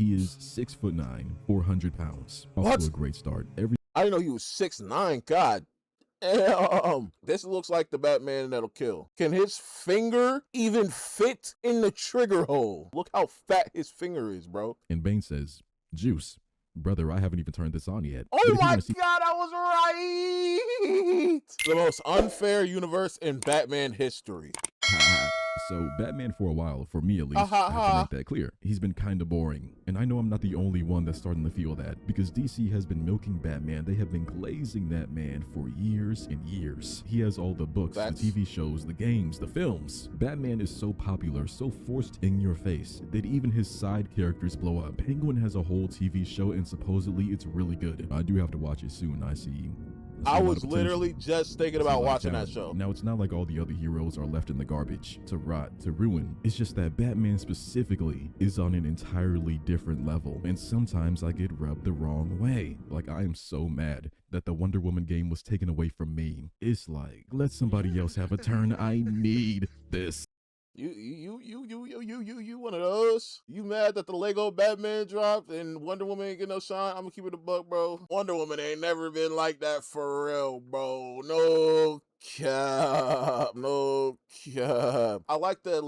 He is 6'9", 400 pounds. Off What? to a great start. I didn't know he was 6'9". God. This looks like the Batman that'll kill. Can his finger even fit in the trigger hole? Look how fat his finger is, bro. And Bane says, "Juice, brother, I haven't even turned this on yet." Oh my God, I was right. The most unfair universe in Batman history. So Batman, for a while, for me at least, I have to make that clear, he's been kinda boring. And I know I'm not the only one that's starting to feel that, because DC has been milking Batman. They have been glazing that man for years and years. He has all the books, the TV shows, the games, the films. Batman is so popular, so forced in your face, that even his side characters blow up. Penguin has a whole TV show, and supposedly it's really good. I do have to watch it soon, I see. I was literally just thinking about watching that show. Now, it's not like all the other heroes are left in the garbage to rot, to ruin. It's just that Batman specifically is on an entirely different level, and sometimes I get rubbed the wrong way. Like, I am so mad that the Wonder Woman game was taken away from me. It's like, let somebody else have a turn. I need this. You one of those? You mad that the Lego Batman dropped and Wonder Woman ain't get no shine? I'm gonna keep it a buck, bro. Wonder Woman ain't never been like that for real, bro. No cap, no cap. I like the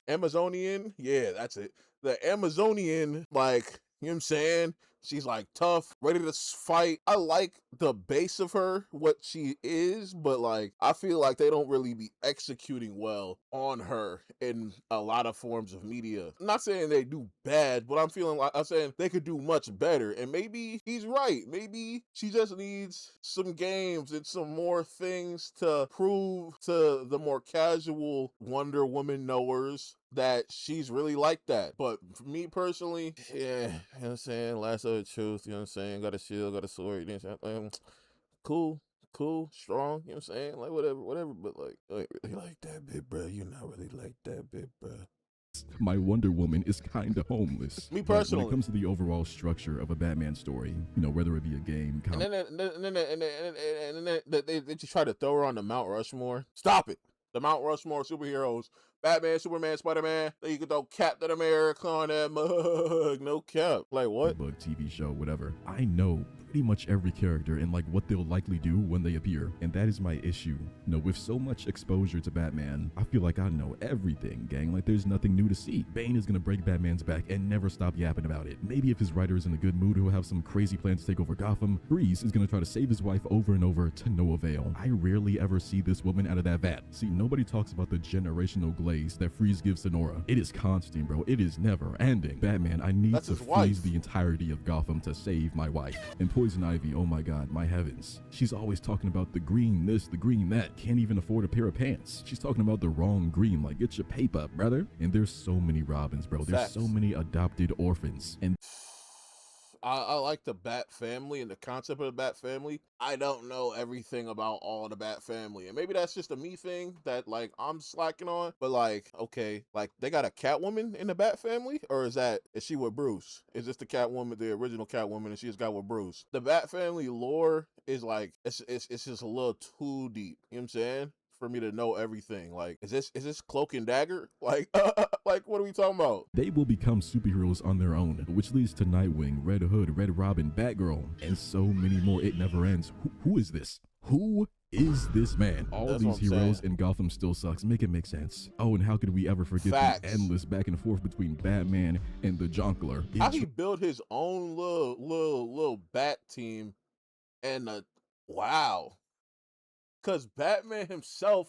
Amazonian, yeah, that's it. The Amazonian, like, you know what I'm saying? She's like tough, ready to fight. I like the base of her, what she is, but like, I feel like they don't really be executing well on her in a lot of forms of media. I'm not saying they do bad, but I'm saying they could do much better. And maybe he's right. Maybe she just needs some games and some more things to prove to the more casual Wonder Woman knowers that she's really like that. But for me personally, yeah, you know what I'm saying? Last of the truth, you know what I'm saying? Got a shield, got a sword, you know what I'm saying? Cool, strong, you know what I'm saying? Like, whatever, but like, I ain't really like that bit, bro. You're not really like that bit, bro. My Wonder Woman is kind of homeless. Me personally. When it comes to the overall structure of a Batman story, you know, whether it be a game, comic. And then they just try to throw her on the Mount Rushmore. Stop it. The Mount Rushmore superheroes. Batman, Superman, Spider-Man. Then you can throw Captain America on that mug. No cap. Like, what? Book, TV show, whatever. I know pretty much every character and like what they'll likely do when they appear. And that is my issue. You know, with so much exposure to Batman, I feel like I know everything, gang. Like, there's nothing new to see. Bane is gonna break Batman's back and never stop yapping about it. Maybe if his writer is in a good mood, he'll have some crazy plan to take over Gotham. Freeze is gonna try to save his wife over and over to no avail. I rarely ever see this woman out of that vat. See, nobody talks about the generational glaze that Freeze gives to Nora. It is constant, bro. It is never ending. Batman, I need to freeze the entirety of Gotham to save my wife. And Poison Ivy, oh my God, my heavens. She's always talking about the green this, the green that. Can't even afford a pair of pants. She's talking about the wrong green. Like, get your paper, brother. And there's so many Robins, bro. There's so many adopted orphans. And I like the Bat family and the concept of the Bat family. I don't know everything about all the Bat family. And maybe that's just a me thing that, like, I'm slacking on. But, like, okay, like, they got a Catwoman in the Bat family? Or is she with Bruce? Is this the Catwoman, the original Catwoman, and she just got with Bruce? The Bat family lore is, like, it's just a little too deep. You know what I'm saying? For me to know everything. Like, is this Cloak and Dagger? Like, like, what are we talking about? They will become superheroes on their own, which leads to Nightwing, Red Hood, Red Robin, Batgirl, and so many more. It never ends. Who is this? Who is this man? All of these heroes in Gotham still sucks. Make it make sense. Oh, and how could we ever forget the endless back and forth between Batman and the Jonkler? How he built his own little Bat team, and wow. Because Batman himself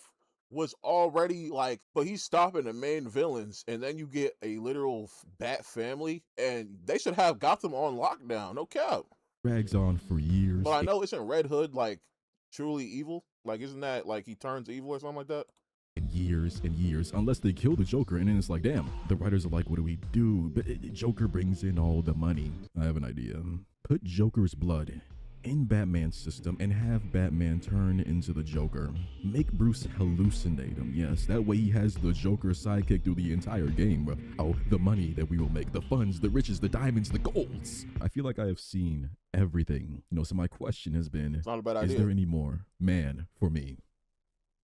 was already like, but he's stopping the main villains, and then you get a literal Bat family, and they should have Gotham on lockdown. No cap. Drags on for years. But I know isn't Red Hood like truly evil? Like, isn't that like he turns evil or something like that? Years and years, unless they kill the Joker, and then it's like, damn, the writers are like, what do we do? But Joker brings in all the money. I have an idea. Put Joker's blood in Batman's system and have Batman turn into the Joker. Make Bruce hallucinate him, yes, that way he has the Joker sidekick through the entire game. Oh, the money that we will make, the funds, the riches, the diamonds, the golds. I feel like I have seen everything. So my question has been, It's not a bad is idea. there any more man for me?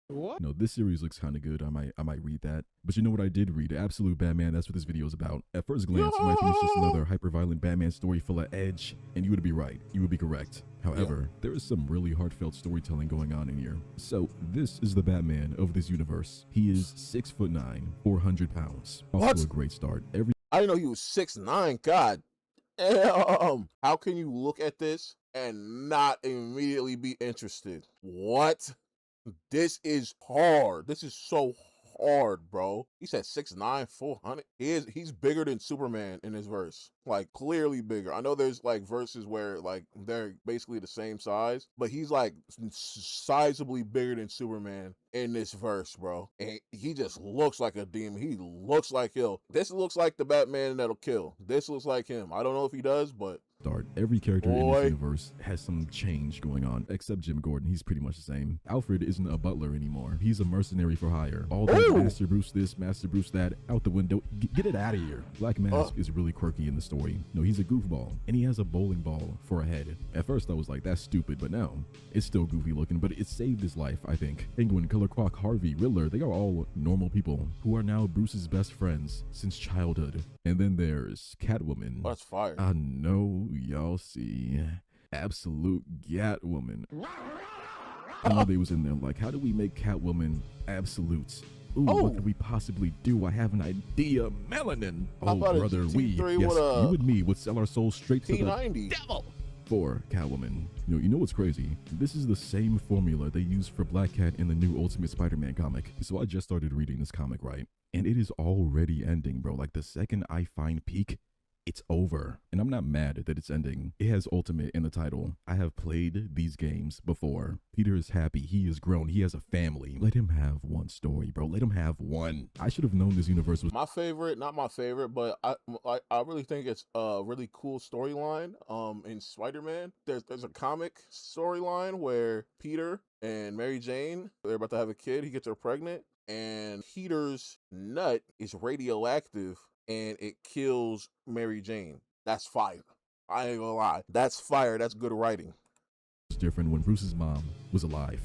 What? No, this series looks kind of good. I might read that. But you know what I did read? Absolute Batman. That's what this video is about. At first glance, you might think it's just another hyper-violent Batman story full of edge, and you would be right. You would be correct. However, there is some really heartfelt storytelling going on in here. So this is the Batman of this universe. He is 6'9", 400 pounds. Off What? to a great start. I didn't know he was 6'9". God damn. How can you look at this and not immediately be interested? What? This is hard. This is so hard, bro. He said 6'9", 400. He's bigger than Superman in this verse. Like, clearly bigger. I know there's like verses where like they're basically the same size, but he's like sizably bigger than Superman in this verse, bro. And he just looks like a demon. He looks like this looks like the Batman that'll kill. This looks like him. I don't know if he does, but Every character in this universe has some change going on, except Jim Gordon. He's pretty much the same. Alfred isn't a butler anymore. He's a mercenary for hire. All that Master Bruce this, Master Bruce that, out the window. Get it out of here. Black Mask is really quirky in the story. No, he's a goofball, and he has a bowling ball for a head. At first, I was like, that's stupid, but now, it's still goofy looking, but it saved his life, I think. Penguin, Killer Croc, Harvey, Riddler, they are all normal people who are now Bruce's best friends since childhood. And then there's Catwoman. that's fire. I know y'all see absolute Catwoman. I know they was in there like, how do we make Catwoman absolute? Ooh, what could we possibly do? I have an idea. Melanin. Oh, brother, you and me would sell our souls straight to the devil for Catwoman. You know what's crazy? This is the same formula they used for Black Cat in the new Ultimate Spider-Man comic. So I just started reading this comic, right? And it is already ending, bro. Like, the second I find Peak, it's over. And I'm not mad that it's ending. It has Ultimate in the title. I have played these games before. Peter is happy. He is grown. He has a family. Let him have one story, bro. Let him have one. I should have known this universe was my favorite, not my favorite, but I really think it's a really cool storyline. In Spider-Man, there's a comic storyline where Peter and Mary Jane, they're about to have a kid. He gets her pregnant, and Peter's nut is radioactive, and it kills Mary Jane. That's fire. I ain't gonna lie. That's fire. That's good writing. different when Bruce's mom was alive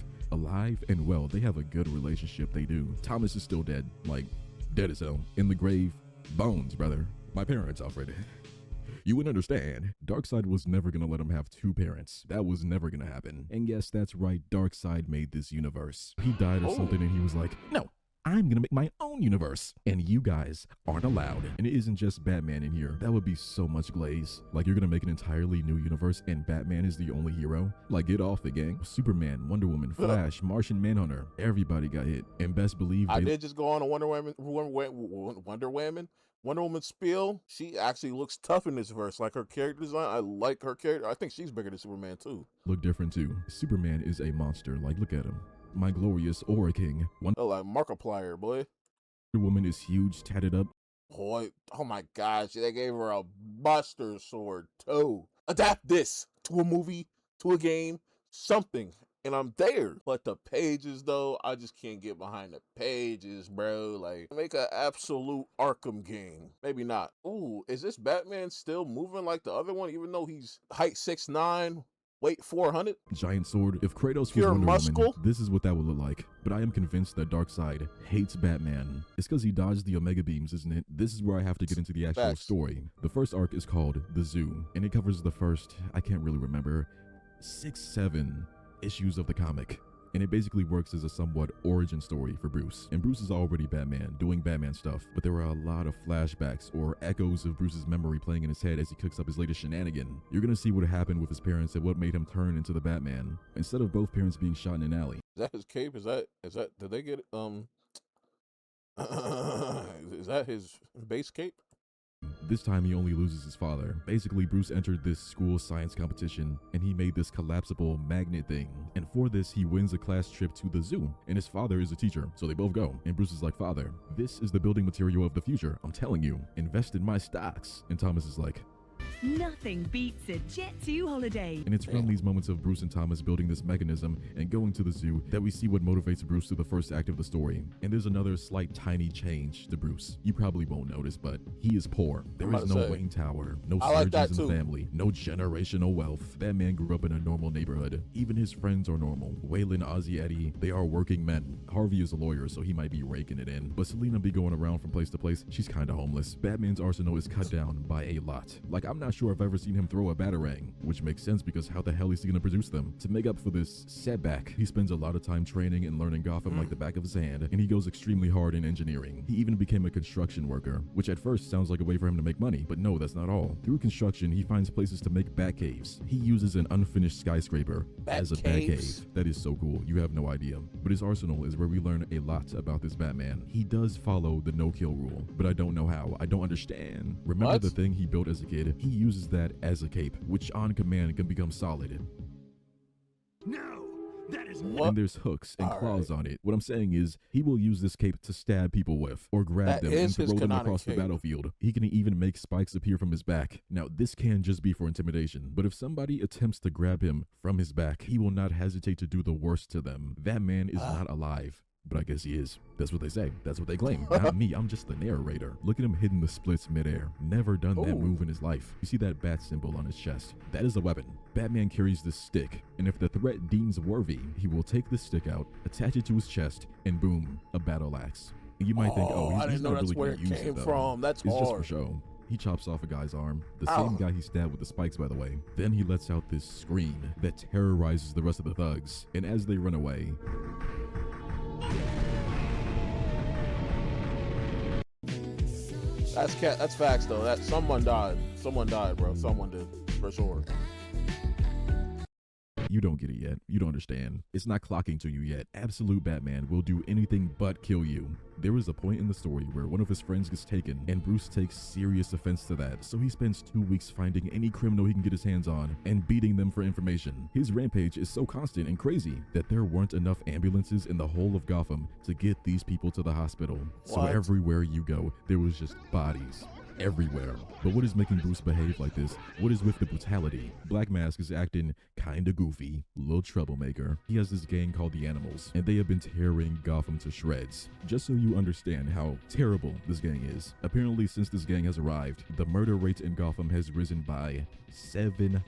and well. They have a good relationship. They do. Thomas is still dead, like dead as hell, in the grave. Bones, brother. My parents, Alfred. You wouldn't understand. Darkseid was never gonna let him have two parents. That was never gonna happen. And yes, that's right, Darkseid made this universe. He died or something and he was like, no, I'm gonna make my own universe, and you guys aren't allowed. And it isn't just Batman in here. That would be so much glaze. Like, you're gonna make an entirely new universe and Batman is the only hero? Like, get off the gang. Superman, Wonder Woman, Flash, Martian Manhunter, everybody got hit. And best believe I did just go on a Wonder Woman spiel. She actually looks tough in this verse. Like, her character design, I like her character. I think she's bigger than Superman too. Look different too. Superman is a monster. Like, look at him. My glorious Aura King. Oh, like Markiplier, boy. Wonder Woman is huge, tatted up. Boy, oh my gosh, they gave her a Buster Sword too. Adapt this to a movie, to a game, something, and I'm there. But the pages, though, I just can't get behind the pages, bro. Like, make an absolute Arkham game. Maybe not. Ooh, is this Batman still moving like the other one, even though he's height 6'9", weight 400? Giant sword. If Kratos was Pure Wonder muscle? Woman, this is what that would look like. But I am convinced that Darkseid hates Batman. It's because he dodged the Omega Beams, isn't it? This is where I have to get into the actual story. The first arc is called The Zoo, and it covers the first, I can't really remember, 6-7 issues of the comic. And it basically works as a somewhat origin story for Bruce. And Bruce is already Batman, doing Batman stuff, but there are a lot of flashbacks or echoes of Bruce's memory playing in his head as he cooks up his latest shenanigan. You're gonna see what happened with his parents and what made him turn into the Batman, instead of both parents being shot in an alley. Is that his cape? Is that, did they get, is that his base cape? This time he only loses his father. Basically, Bruce entered this school science competition and he made this collapsible magnet thing. And for this, he wins a class trip to the zoo. And his father is a teacher, so they both go. And Bruce is like, "Father, this is the building material of the future. I'm telling you, invest in my stocks." And Thomas is like, Nothing beats a Jet 2 holiday. And it's from these moments of Bruce and Thomas building this mechanism and going to the zoo that we see what motivates Bruce through the first act of the story. And there's another slight tiny change to Bruce. You probably won't notice, but he is poor. There is no Wayne Tower, no surgeons in the family, no generational wealth. That man grew up in a normal neighborhood. Even his friends are normal. Waylon, Ozzy, Eddie, they are working men. Harvey is a lawyer, so he might be raking it in. But Selena be going around from place to place. She's kind of homeless. Batman's arsenal is cut down by a lot. Like, I'm not sure I've ever seen him throw a batarang, which makes sense because how the hell is he gonna produce them? To make up for this setback, he spends a lot of time training and learning Gotham like the back of his hand, and he goes extremely hard in engineering. He even became a construction worker, which at first sounds like a way for him to make money, but no, that's not all. Through construction, he finds places to make bat caves. He uses an unfinished skyscraper as a bat cave. That is so cool, you have no idea. But his arsenal is where we learn a lot about this Batman. He does follow the no-kill rule, but I don't know how. I don't understand. Remember the thing he built as a kid? He uses that as a cape, which on command can become solid. No, that is What? And there's hooks and claws on it. What I'm saying is, he will use this cape to stab people with, or grab them and throw them across the battlefield. He can even make spikes appear from his back. Now, this can just be for intimidation, but if somebody attempts to grab him from his back, he will not hesitate to do the worst to them. That man is not alive. But I guess he is. That's what they say. That's what they claim. Not me. I'm just the narrator. Look at him hitting the splits midair. Never done that move in his life. You see that bat symbol on his chest? That is a weapon. Batman carries this stick, and if the threat deems worthy, he will take the stick out, attach it to his chest, and boom, a battle axe. And you might think, oh, I didn't know not that's really where gonna it use came it, though. from. That's It's hard. just for show. He chops off a guy's arm, the same guy he stabbed with the spikes, by the way. Then he lets out this scream that terrorizes the rest of the thugs, and as they run away, That's facts though. That someone died. Someone died, bro. Someone did for sure. you don't get it yet. You don't understand. It's not clocking to you yet. Absolute Batman will do anything but kill you. There is a point in the story where one of his friends gets taken, and Bruce takes serious offense to that, so he spends 2 weeks finding any criminal he can get his hands on and beating them for information. His rampage is so constant and crazy that there weren't enough ambulances in the whole of Gotham to get these people to the hospital. So everywhere you go, there was just bodies. Everywhere. But what is making Bruce behave like this? What is with the brutality? Black Mask is acting kinda goofy, little troublemaker. He has this gang called the Animals, and they have been tearing Gotham to shreds. Just so you understand how terrible this gang is. Apparently, since this gang has arrived, the murder rate in Gotham has risen by 700%.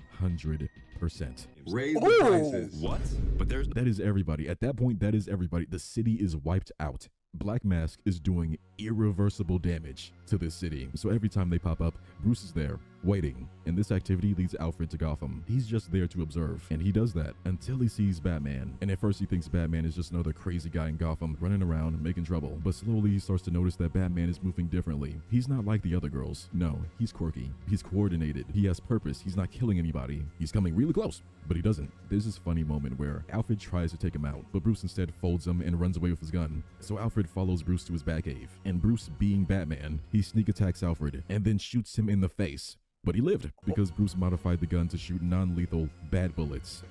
Raise the prices. What? But there's That is everybody. At that point, that is everybody. The city is wiped out. Black Mask is doing irreversible damage to this city. So every time they pop up, Bruce is there, waiting. And this activity leads Alfred to Gotham. He's just there to observe. And he does that until he sees Batman. And at first he thinks Batman is just another crazy guy in Gotham, running around, making trouble. But slowly he starts to notice that Batman is moving differently. He's not like the other girls. No, he's quirky. He's coordinated. He has purpose. He's not killing anybody. He's coming really close, but he doesn't. There's this funny moment where Alfred tries to take him out, but Bruce instead folds him and runs away with his gun. So Alfred follows Bruce to his Batcave. And Bruce, being Batman, he sneak attacks Alfred and then shoots him in the face. But he lived because Bruce modified the gun to shoot non-lethal bat bullets.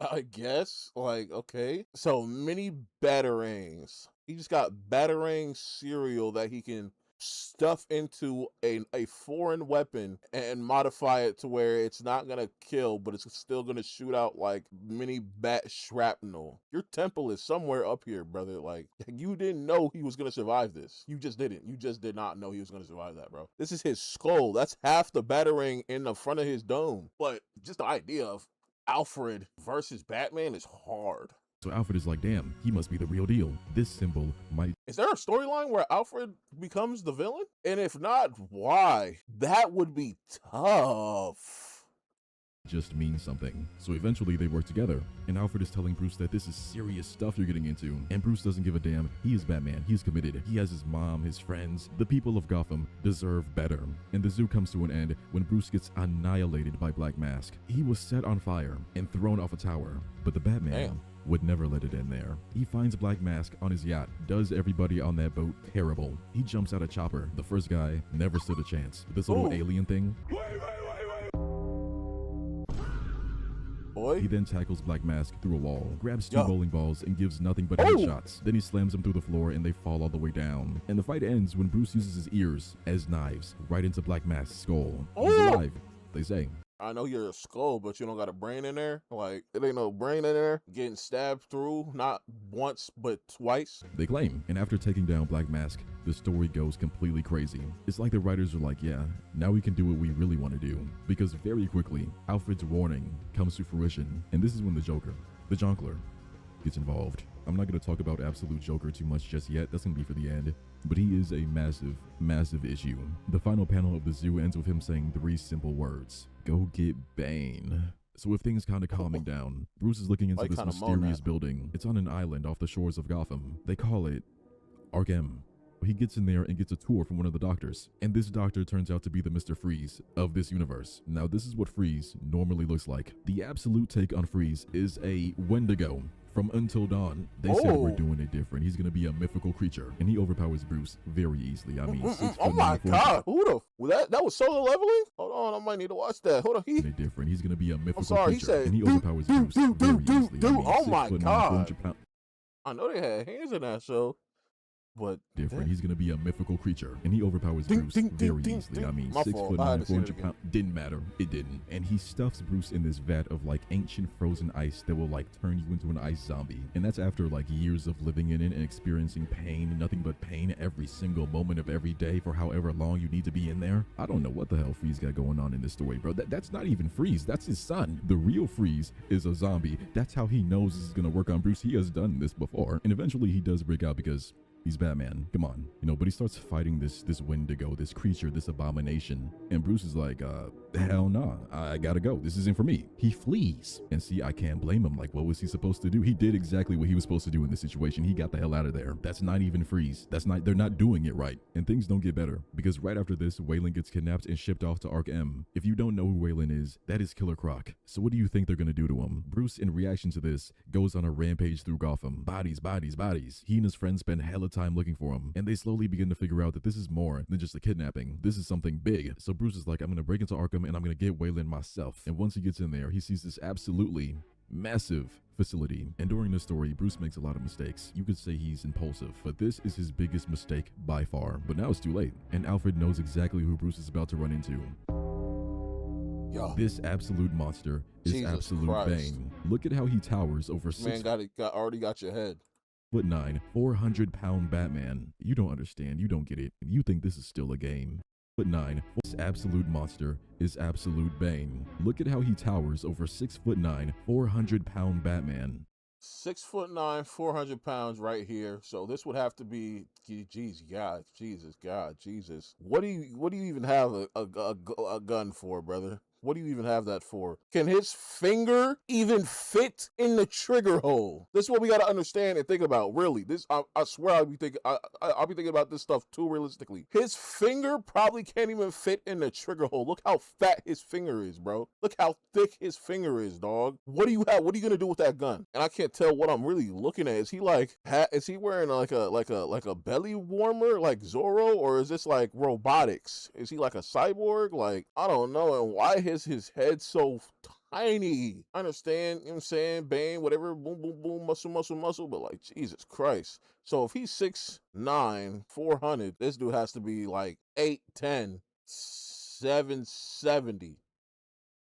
I guess, like, okay. So mini batarangs. He just got batarang cereal that he can stuff into a foreign weapon and modify it to where it's not gonna kill, but it's still gonna shoot out like mini bat shrapnel. Your temple is somewhere up here, brother. Like, you didn't know he was gonna survive this. You just didn't. You just did not know he was gonna survive that, bro. This is his skull. That's half the batarang in the front of his dome. But just the idea of Alfred versus Batman is hard. So Alfred is like, damn, he must be the real deal. This symbol might Is there a storyline where Alfred becomes the villain? And if not, why? That would be tough. just mean something. So eventually they work together, and Alfred is telling Bruce that this is serious stuff you're getting into, and Bruce doesn't give a damn. He is Batman. He's committed. He has his mom, his friends. The people of Gotham deserve better. And the zoo comes to an end when Bruce gets annihilated by Black Mask. He was set on fire and thrown off a tower, but the Batman would never let it end there. He finds Black Mask on his yacht, does everybody on that boat terrible. He jumps out a chopper. The first guy never stood a chance. This little alien thing. He then tackles Black Mask through a wall, grabs two bowling balls, and gives nothing but headshots. Then he slams them through the floor and they fall all the way down. And the fight ends when Bruce uses his ears as knives right into Black Mask's skull. He's alive, they say. I know you're a skull, but you don't got a brain in there. Like, it ain't no brain in there. Getting stabbed through, not once, but twice. They claim, and after taking down Black Mask, the story goes completely crazy. It's like the writers are like, yeah, now we can do what we really want to do. Because very quickly, Alfred's warning comes to fruition, and this is when the Joker, the Jonkler, gets involved. I'm not going to talk about Absolute Joker too much just yet, that's going to be for the end. But he is a massive, massive issue. The final panel of the zoo ends with him saying 3 simple words. Go get Bane. So with things kind of calming down, Bruce is looking into this mysterious building. It's on an island off the shores of Gotham. They call it Arkham. He gets in there and gets a tour from one of the doctors. And this doctor turns out to be the Mr. Freeze of this universe. Now this is what Freeze normally looks like. The absolute take on Freeze is a Wendigo from Until Dawn. They said we're doing it different. He's gonna be a mythical creature, and he overpowers Bruce very easily. I mean, 6 oh my God, who the that was solo leveling? Hold on, I might need to watch that. Hold on, different. He's gonna be a mythical sorry, creature, he said, and he overpowers Bruce very easily. I mean, oh my 6'9", God. 400 pounds. I know they had hands in that show, but different. He's gonna be a mythical creature, and he overpowers Bruce very easily. I mean, 6'9", 400 pounds. Didn't matter. It didn't. And he stuffs Bruce in this vat of like ancient frozen ice that will like turn you into an ice zombie. And that's after like years of living in it and experiencing pain, nothing but pain every single moment of every day for however long you need to be in there. I don't know what the hell Freeze got going on in this story, bro. That's not even Freeze. That's his son. The real Freeze is a zombie. That's how he knows this is gonna work on Bruce. He has done this before, and eventually he does break out because he's Batman. Come on. But he starts fighting this Wendigo, this creature, this abomination. And Bruce is like, hell nah, I gotta go. This isn't for me. He flees. And see, I can't blame him. Like, what was he supposed to do? He did exactly what he was supposed to do in this situation. He got the hell out of there. That's not even Freeze. They're not doing it right. And things don't get better, because right after this, Waylon gets kidnapped and shipped off to Arkham. If you don't know who Waylon is, that is Killer Croc. So what do you think they're gonna do to him? Bruce, in reaction to this, goes on a rampage through Gotham. Bodies, bodies, bodies. He and his friends spend hella time looking for him, and they slowly begin to figure out that this is more than just a kidnapping. This is something big. So Bruce is like, I'm gonna break into Arkham and I'm gonna get Waylon myself. And once he gets in there, he sees this absolutely massive facility. And during this story, Bruce makes a lot of mistakes. You could say he's impulsive, but this is his biggest mistake by far. But now it's too late, and Alfred knows exactly who Bruce is about to run into. Yo, this absolute monster is Jesus absolute Christ. Bane. Look at how he towers over 6 already got your head. 6'9", 400-pound Batman. You don't understand. You don't get it. You think this is still a game. 6'9", this absolute monster is absolute Bane. Look at how he towers over 6'9", 400-pound Batman. 6'9", 400 pounds right here. So this would have to be, Jesus. What do you even have a gun for, brother? What do you even have that for? Can his finger even fit in the trigger hole? This is what we got to understand and think about, really. I swear I'll be thinking about this stuff too realistically. His finger probably can't even fit in the trigger hole. Look how fat his finger is, bro. Look how thick his finger is, dog. What do you have? What are you going to do with that gun? And I can't tell what I'm really looking at. Is he wearing like a belly warmer like Zorro, or is this like robotics? Is he like a cyborg? Like, I don't know. And why is his head so tiny? I understand, you know what I'm saying, Bane, whatever, boom, boom, boom, muscle, but like, Jesus Christ. So if he's 6'9", 400, this dude has to be like 8'10", 770.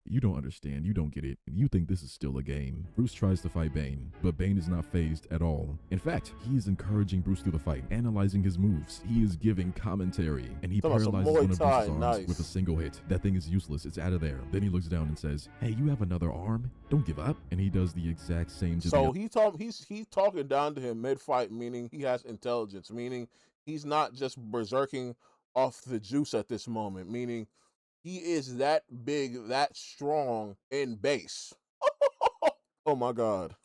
You don't understand. You don't get it. You think this is still a game. Bruce tries to fight Bane, but Bane is not fazed at all. In fact, he is encouraging Bruce through the fight, analyzing his moves. He is giving commentary, and he paralyzes one of Bruce's arms with a single hit. That thing is useless. It's out of there. Then he looks down and says, hey, you have another arm? Don't give up. And he does the exact same to he's talking down to him mid-fight, meaning he has intelligence, meaning he's not just berserking off the juice at this moment, meaning he is that big, that strong in base. Oh my God.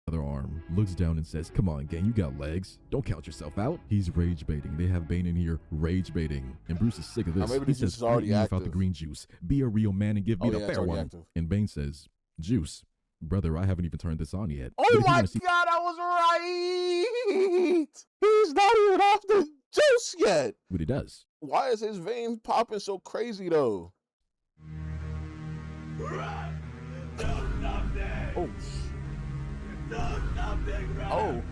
Other arm, looks down and says, come on, gang, you got legs. Don't count yourself out. He's rage baiting. They have Bane in here rage baiting. And Bruce is sick of this. He says, already out the green juice. Be a real man and give me the fair one. Active. And Bane says, juice. Brother, I haven't even turned this on yet. Oh my God, I was right. He's not even off the juice yet. But he does. Why is his veins popping so crazy though? Oh. Oh.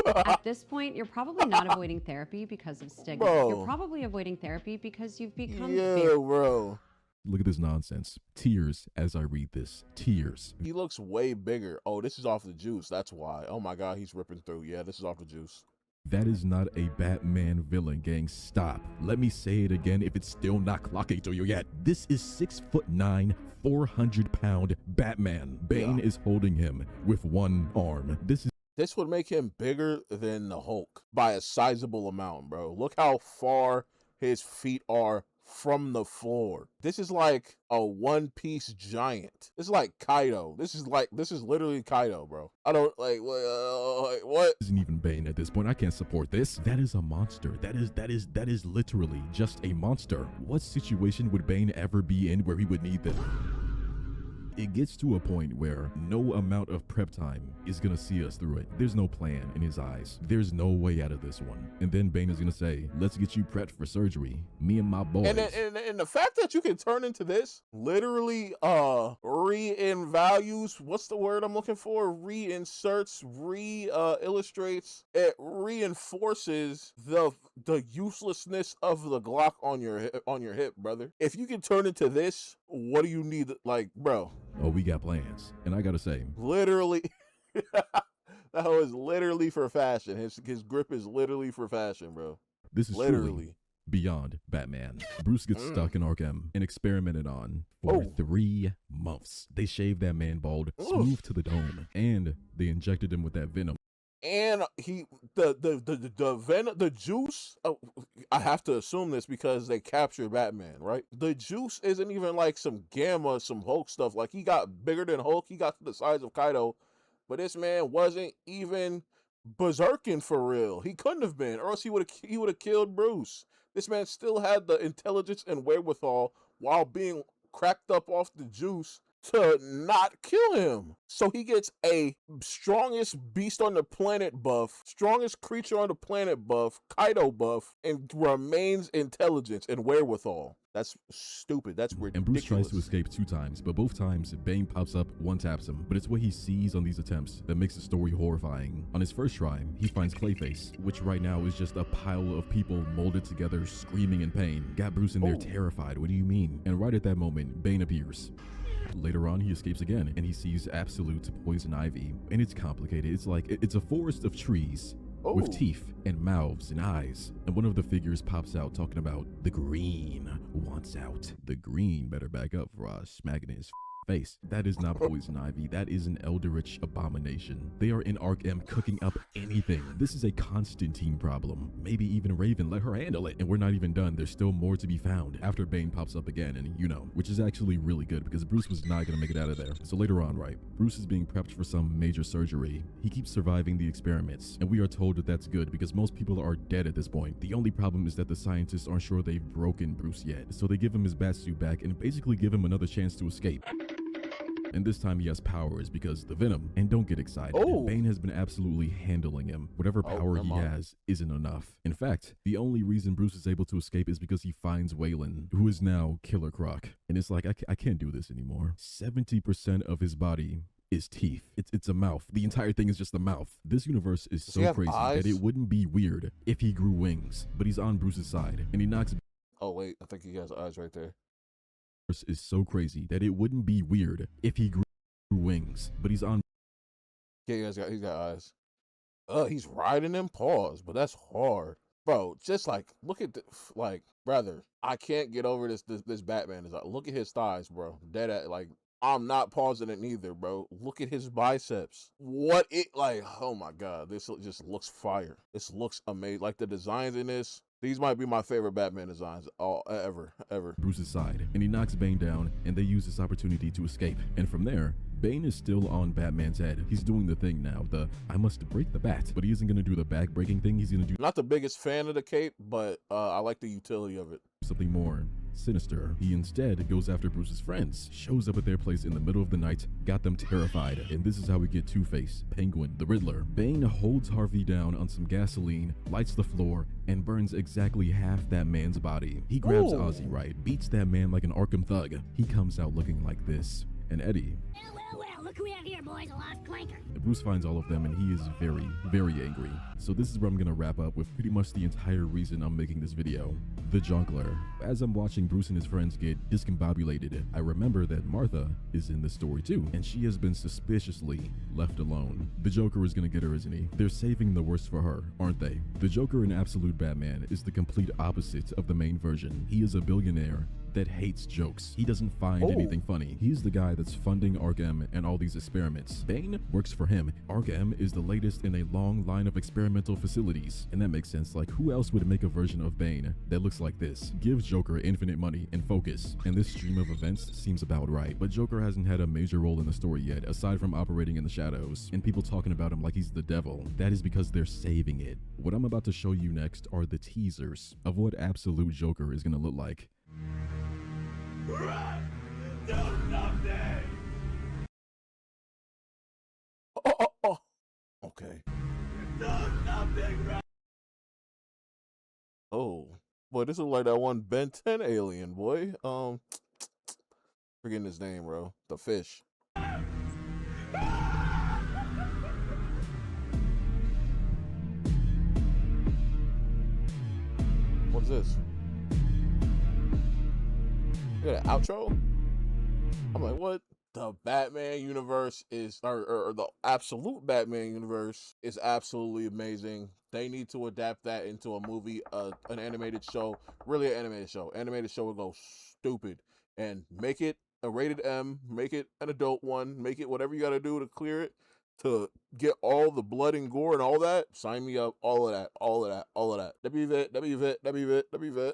At this point, you're probably not avoiding therapy because of stigma. Bro. You're probably avoiding therapy because you've become Yeah, very bro. Look at this nonsense. Tears as I read this. Tears. He looks way bigger. Oh, this is off the juice. That's why. Oh my God, he's ripping through. Yeah, this is off the juice. That is not a Batman villain, gang. Stop. Let me say it again if it's still not clocking to you yet. This is 6'9", 400-pound Batman. Bane is holding him with one arm. This would make him bigger than the Hulk by a sizable amount, bro. Look how far his feet are from the floor. This is like a one-piece giant. This is like Kaido. This is literally Kaido, bro. I don't like what? Isn't even Bane at this point. I can't support this. That is a monster. That is literally just a monster. What situation would Bane ever be in where he would need this? It gets to a point where no amount of prep time is gonna see us through it. There's no plan in his eyes. There's no way out of this one. And then Bane is gonna say, let's get you prepped for surgery. Me and my boys. And the fact that you can turn into this, literally re-values, what's the word I'm looking for? Reinserts, illustrates, it reinforces the uselessness of the Glock on your hip, brother. If you can turn into this, what do you need? Like, bro. Oh, we got plans. And I gotta say, literally, that was literally for fashion. His grip is literally for fashion, bro. This is literally beyond Batman. Bruce gets stuck in Arkham and experimented on for 3 months. They shaved that man bald, smooth to the dome, and they injected him with that venom. And the venom, the juice, I have to assume this because they captured Batman, right? The juice isn't even like some Gamma, some Hulk stuff. Like, he got bigger than Hulk. He got to the size of Kaido, but this man wasn't even berserking for real. He couldn't have been, or else he would have killed Bruce. This man still had the intelligence and wherewithal while being cracked up off the juice to not kill him. So he gets a strongest beast on the planet buff, strongest creature on the planet buff, Kaido buff, and remains intelligence and wherewithal. That's stupid. That's ridiculous. And Bruce tries to escape 2 times, but both times Bane pops up, one taps him. But it's what he sees on these attempts that makes the story horrifying. On his first try, he finds Clayface, which right now is just a pile of people molded together, screaming in pain. Got Bruce in there terrified. What do you mean? And right at that moment, Bane appears. Later on, he escapes again, and he sees absolute poison ivy. And it's complicated. It's like, it's a forest of trees with teeth and mouths and eyes. And one of the figures pops out talking about the green wants out. The green better back up for us, smacking his face. That is not poison ivy. That is an eldritch abomination. They are in Arkham cooking up anything. This is a Constantine problem. Maybe even Raven let her handle it. And we're not even done. There's still more to be found after Bane pops up again, and which is actually really good because Bruce was not gonna make it out of there. So later on, right, Bruce is being prepped for some major surgery. He keeps surviving the experiments, and we are told that that's good because most people are dead at this point. The only problem is that the scientists aren't sure they've broken Bruce yet. So they give him his bat suit back and basically give him another chance to escape. And this time he has powers because the venom. And don't get excited. Bane has been absolutely handling him. Whatever power he has isn't enough. In fact, the only reason Bruce is able to escape is because he finds Waylon, who is now Killer Croc. And it's like, I can't do this anymore. 70% of his body is teeth. It's a mouth. The entire thing is just a mouth. This universe is so crazy that it wouldn't be weird if he grew wings. But he's on Bruce's side, and he knocks. Oh wait, I think he has eyes right there. Is so crazy that it wouldn't be weird if he grew wings, but he's on. Yeah, he's got eyes. He's riding them paws, but that's hard, bro. Just like, look at brother, I can't get over this Batman. Is like, look at his thighs, bro. Dead at, like, I'm not pausing it neither, bro. Look at his biceps. What it like? Oh my God, this just looks fire. This looks amazing. Like, the designs in this. These might be my favorite Batman designs ever. Bruce's side, and he knocks Bane down, and they use this opportunity to escape. And from there, Bane is still on Batman's head. He's doing the thing now, I must break the bat. But he isn't gonna do the back-breaking thing. He's gonna do. Not the biggest fan of the cape, but I like the utility of it. Something more sinister. He instead goes after Bruce's friends, shows up at their place in the middle of the night, got them terrified, and this is how we get Two-Face, Penguin, the Riddler. Bane holds Harvey down on some gasoline, lights the floor, and burns exactly half that man's body. He grabs Ozzy, right, beats that man like an Arkham thug. He comes out looking like this, and Eddie. look who we have here, boys. A lost clanker. Bruce finds all of them and he is very, very angry. So this is where I'm gonna wrap up with pretty much the entire reason I'm making this video. The Junkler. As I'm watching Bruce and his friends get discombobulated, I remember that Martha is in the story too, and she has been suspiciously left alone. The Joker is gonna get her, isn't he? They're saving the worst for her, aren't they? The Joker in Absolute Batman is the complete opposite of the main version. He is a billionaire that hates jokes. He doesn't find anything funny. He's the guy that's funding Arkham and all these experiments. Bane works for him. Arkham is the latest in a long line of experimental facilities. And that makes sense. Like, who else would make a version of Bane that looks like this? Gives Joker infinite money and focus. And this stream of events seems about right. But Joker hasn't had a major role in the story yet, aside from operating in the shadows and people talking about him like he's the devil. That is because they're saving it. What I'm about to show you next are the teasers of what Absolute Joker is gonna look like. Oh, okay. Oh, boy, this is like that one Ben 10 alien, boy. Forgetting his name, bro. The fish. What is this? Look at that outro. I'm like, what? The Batman universe is, or the Absolute Batman universe is absolutely amazing. They need to adapt that into a movie, an animated show, really an animated show. Animated show would go stupid and make it a rated M, make it an adult one, make it whatever you got to do to clear it, to get all the blood and gore and all that. Sign me up, all of that, all of that, all of that. WVet, WVet, WVet, WVet.